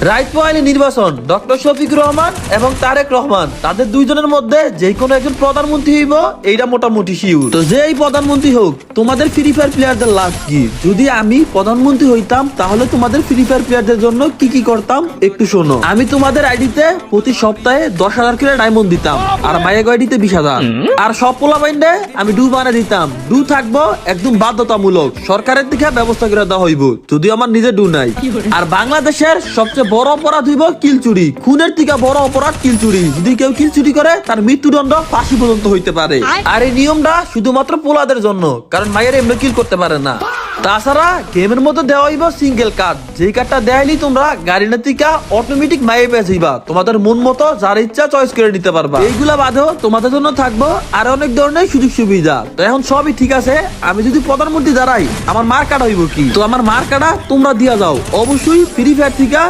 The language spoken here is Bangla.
রাইট পয়েন্টে নির্বাচন ডক্টর শফিকুর রহমান এবং তারেক রহমান তাদের দুইজনের মধ্যে যে কোনো একজন প্রধানমন্ত্রী হইব এইটা মোটামুটি শিওর। তো যে এই প্রধানমন্ত্রী হোক তোমাদের ফ্রি ফায়ার প্লেয়ারদের লাভ কি? যদি আমি প্রধানমন্ত্রী হইতাম তাহলে তোমাদের ফ্রি ফায়ার প্লেয়ারদের জন্য কি কি করতাম একটু শোনো। আমি তোমাদের আইডিতে প্রতি সপ্তাহে 10,000 করে ডায়মন্ড দিতাম, আর মায়ের আইডিতে 20,000, আর সব পোলা বাইন্ডে আমি ডু বানা দিতাম। ডু থাকবো একদম বাধ্যতামূলক, সরকারের দিকে ব্যবস্থা করে দেওয়া হইব, যদিও আমার নিজে ডু নাই। আর বাংলাদেশের সবচেয়ে বড় অপরাধ হইব কিল চুরি। খুনের থেকে বড় অপরাধ কিল চুরি। যদি কেউ কিল চুরি করে তার মৃত্যুদণ্ড ফাঁসি পর্যন্ত হইতে পারে। আর এই নিয়মটা শুধুমাত্র পোলাদের জন্য, কারণ মায়ের এমনি কিল করতে পারে না। তাছাড়া গেমের মধ্যে দেওয়া হইব সিঙ্গেল কার্ড, যেই কার্ডটা দেখাইলেই তোমরা গাড়িনা থেকে অটোমেটিক মায়ে পেয়ে যাইবা, তোমাদের মন মতো যার ইচ্ছা চয়েস করে নিতে পারবা। এইগুলা বাদেও তোমাদের জন্য থাকবো আর অনেক ধরনের সুযোগ সুবিধা। তো এখন সবই ঠিক আছে, আমি যদি প্রধানমন্ত্রী দাঁড়াই আমার মার কাটা হইব কি? তো আমার মার কাটা তোমরা দিয়া যাও অবশ্যই ফ্রি ফায়ার থেকে